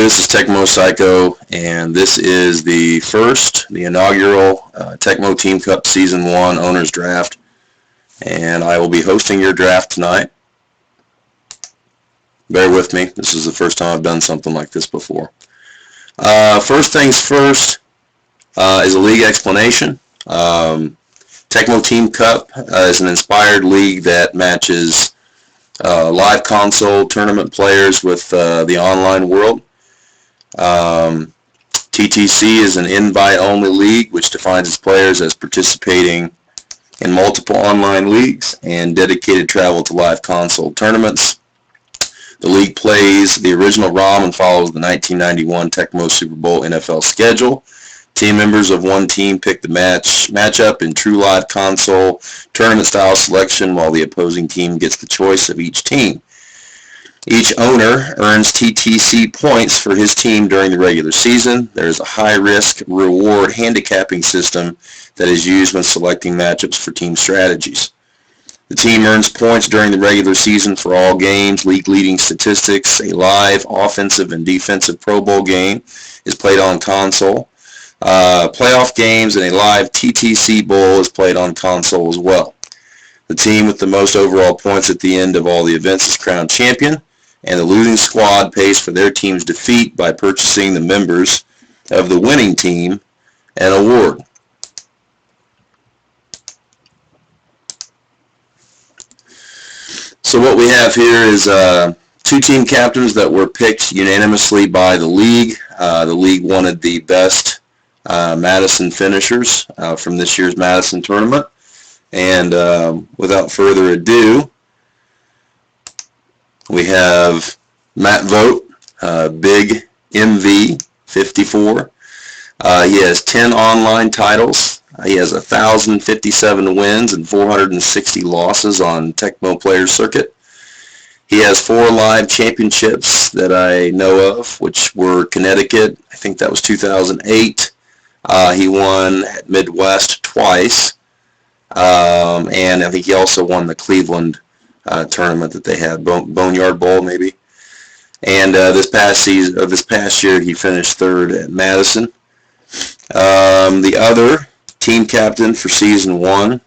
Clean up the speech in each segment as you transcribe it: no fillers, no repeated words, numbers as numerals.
this is Tecmo Psycho, and this is the inaugural Tecmo Team Cup Season 1 Owners Draft, and I will be hosting your draft tonight. Bear with me, this is the first time I've done something like this before. First things first is a league explanation. Tecmo Team Cup is an inspired league that matches live console tournament players with the online world. TTC is an invite-only league which defines its players as participating in multiple online leagues and dedicated travel to live console tournaments. The league plays the original ROM and follows the 1991 Tecmo Super Bowl NFL schedule. Team members of one team pick the matchup in true live console tournament-style selection, while the opposing team gets the choice of each team. Each owner earns TTC points for his team during the regular season. There is a high-risk reward handicapping system that is used when selecting matchups for team strategies. The team earns points during the regular season for all games. League-leading statistics, a live offensive and defensive Pro Bowl game is played on console. Playoff games and a live TTC Bowl is played on console as well. The team with the most overall points at the end of all the events is crowned champion, and the losing squad pays for their team's defeat by purchasing the members of the winning team an award. So what we have here is two team captains that were picked unanimously by the league. The league wanted the best Madison finishers from this year's Madison tournament. And without further ado, we have Matt Vogt, Big MV 54. He has 10 online titles. He has 1,057 wins and 460 losses on Tecmo Players Circuit. He has 4 live championships that I know of, which were Connecticut. I think that was 2008. He won at Midwest twice. And I think he also won the Cleveland tournament that they had, Boneyard Bowl maybe. And this past year, he finished third at Madison. The other team captain for season 1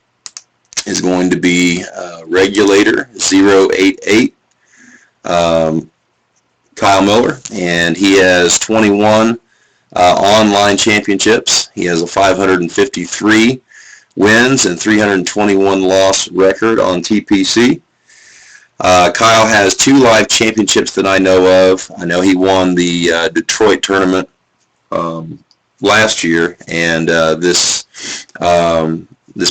is going to be Regulator 088, Kyle Miller, and he has 21 online championships. He has a 553 wins and 321 loss record on TPC. Kyle has 2 live championships that I know of. I know he won the Detroit tournament last year, and this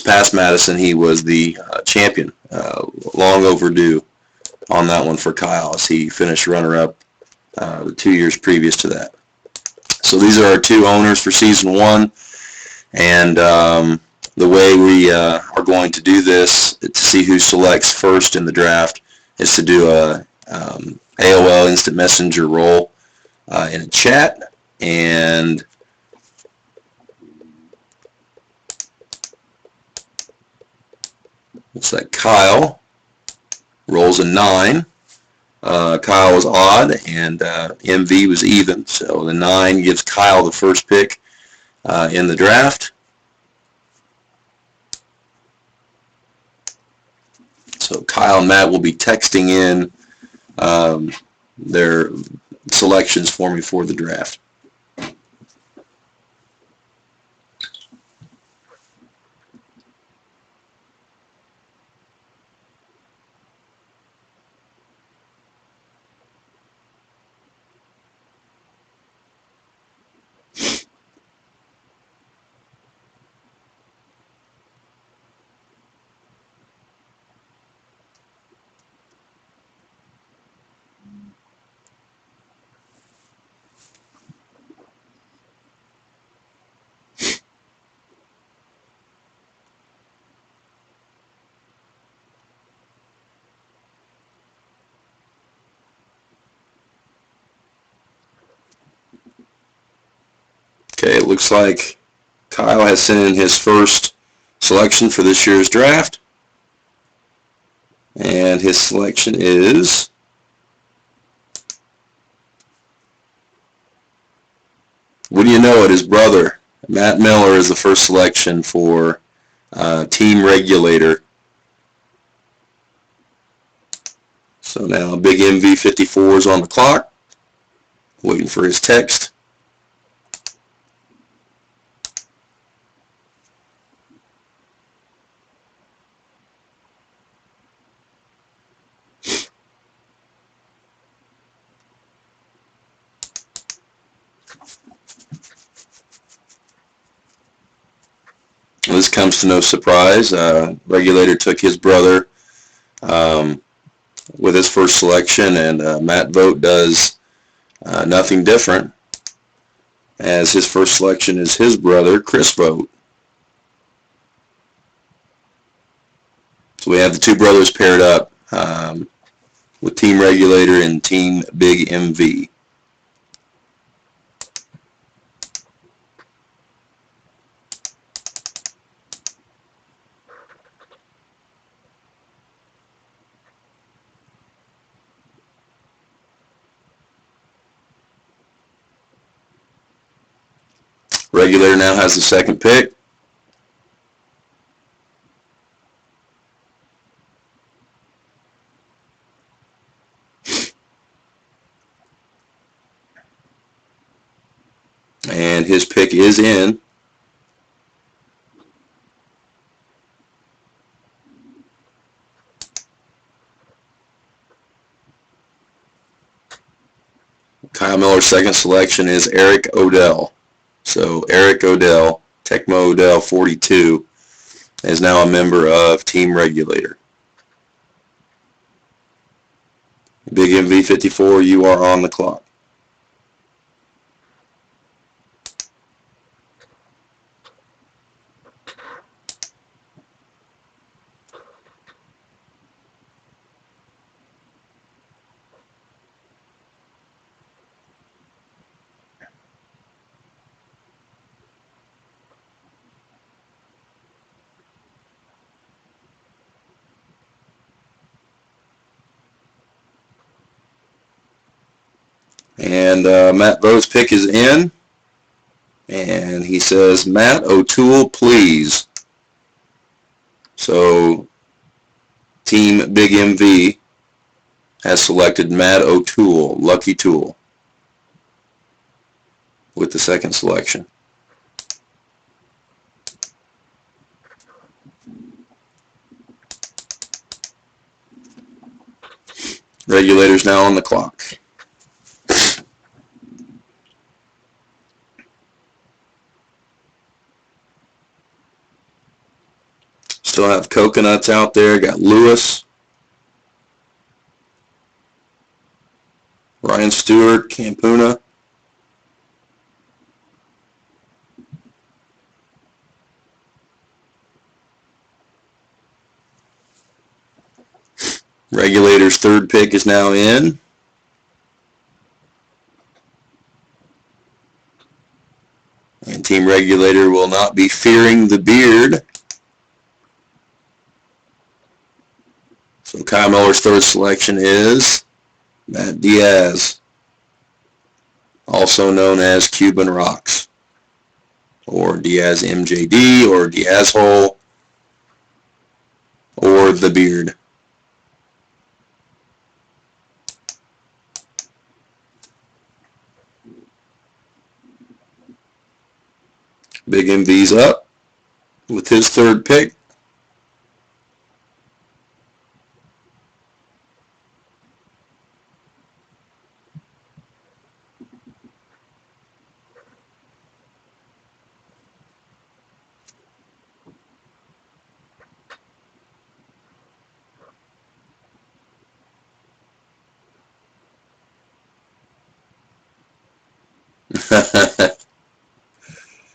past Madison he was the champion. Long overdue on that one for Kyle, as he finished runner-up the 2 years previous to that. So these are our 2 owners for season 1, and the way we are going to do this to see who selects first in the draft is to do a AOL Instant Messenger role in a chat, and looks like Kyle rolls a 9. Kyle was odd and MV was even, so the 9 gives Kyle the first pick in the draft. So Kyle and Matt will be texting in their selections for me for the draft. Okay, it looks like Kyle has sent in his first selection for this year's draft. And his selection is What do you know it? His brother, Matt Miller, is the first selection for Team Regulator. So now Big MV54 is on the clock, waiting for his text. This comes to no surprise. Regulator took his brother with his first selection, and Matt Vogt does nothing different, as his first selection is his brother, Chris Vogt. So we have the two brothers paired up with Team Regulator and Team Big MV. Regulator now has the second pick. And his pick is in. Kyle Miller's second selection is Eric Odell. So Eric Odell, Tecmo Odell 42, is now a member of Team Regulator. Big MV54, you are on the clock. And Matt Bowe's pick is in. And he says, Matt O'Toole, please. So Team Big MV has selected Matt O'Toole, Lucky Tool, with the second selection. Regulator's now on the clock. Still have coconuts out there. Got Lewis, Ryan Stewart, Campuna. Regulator's third pick is now in. And Team Regulator will not be fearing the beard. So Kyle Miller's third selection is Matt Diaz, also known as Cuban Rocks, or Diaz MJD, or Diaz Hole, or the beard. Big MV's up with his third pick.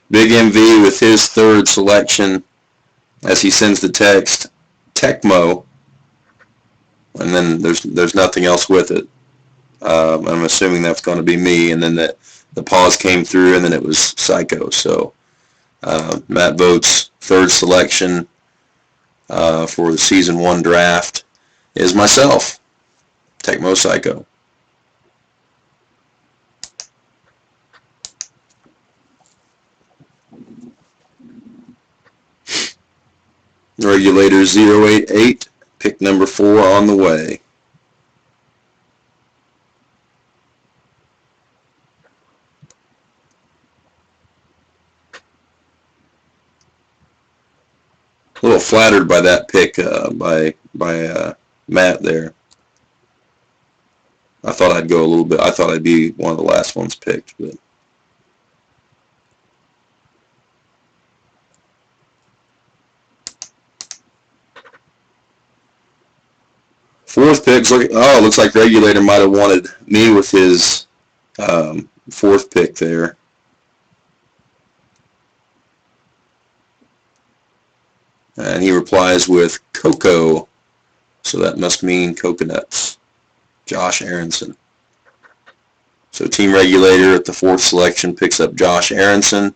Big MV with his third selection, as he sends the text, Tecmo, and then there's nothing else with it. I'm assuming that's going to be me, and then the pause came through, and then it was Psycho. So Matt Vogt's third selection for the Season 1 draft is myself, Tecmo Psycho. Regulator 088, pick number 4 on the way. A little flattered by that pick by Matt there. I thought I'd go a little bit. I thought I'd be one of the last ones picked, but. Fourth pick. Looks like Regulator might have wanted me with his fourth pick there. And he replies with cocoa, so that must mean coconuts. Josh Aronson. So Team Regulator at the fourth selection picks up Josh Aronson,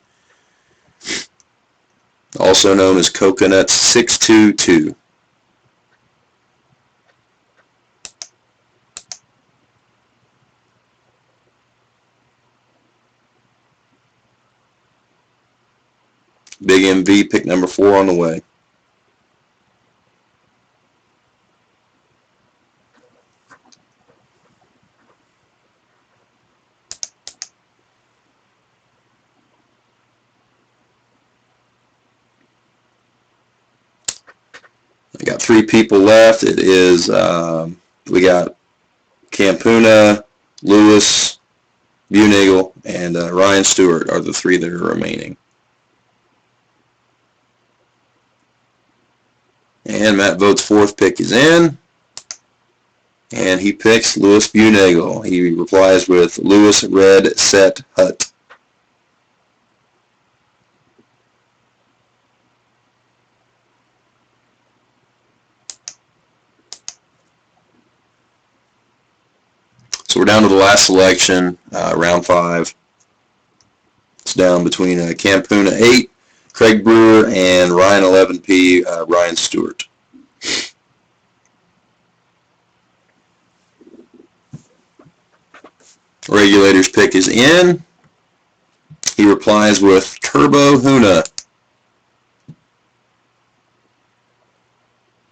also known as Coconuts 622. Big MV, pick number 4 on the way. I got 3 people left. It is, we got Campuna, Lewis, Bunagel, and Ryan Stewart are the 3 that are remaining. And Matt Vote's fourth pick is in. And he picks Lewis Bunagel. He replies with Lewis Red Set Hut. So we're down to the last selection, round 5. It's down between Campuna 8, Craig Brewer, and Ryan 11P, Ryan Stewart. Regulator's pick is in. He replies with Turbo Huna.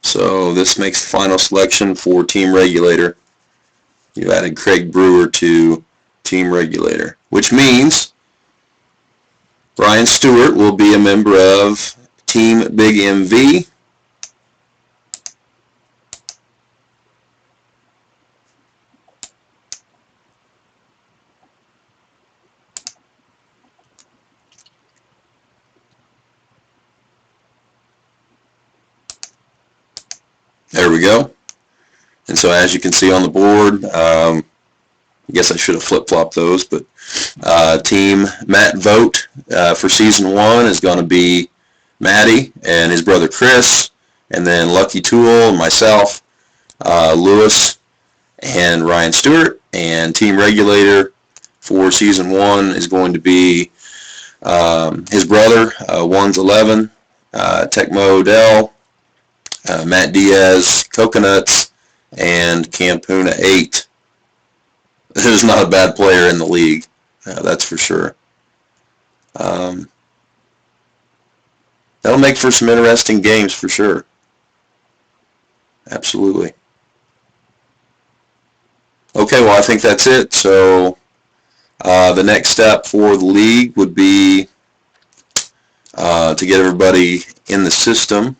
So this makes the final selection for Team Regulator. You added Craig Brewer to Team Regulator, which means Ryan Stewart will be a member of Team Big MV. There we go. And so as you can see on the board, I guess I should have flip-flopped those, but Team Matt Vote for Season 1 is going to be Matty and his brother Chris, and then Lucky Tool and myself, Lewis, and Ryan Stewart. And Team Regulator for Season 1 is going to be his brother, One's 11, Tecmo Dell, Matt Diaz, Coconuts, and Campuna 8. There's not a bad player in the league, that's for sure. That'll make for some interesting games for sure. Absolutely. Okay, well, I think that's it. So the next step for the league would be to get everybody in the system,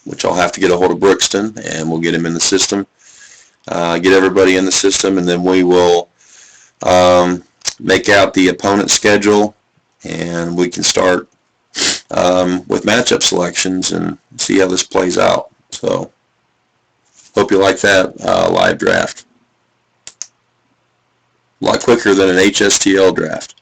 which I'll have to get a hold of Brookston, and we'll get him in the system. Get everybody in the system, and then we will make out the opponent schedule, and we can start with matchup selections and see how this plays out. So hope you like that live draft. A lot quicker than an HSTL draft.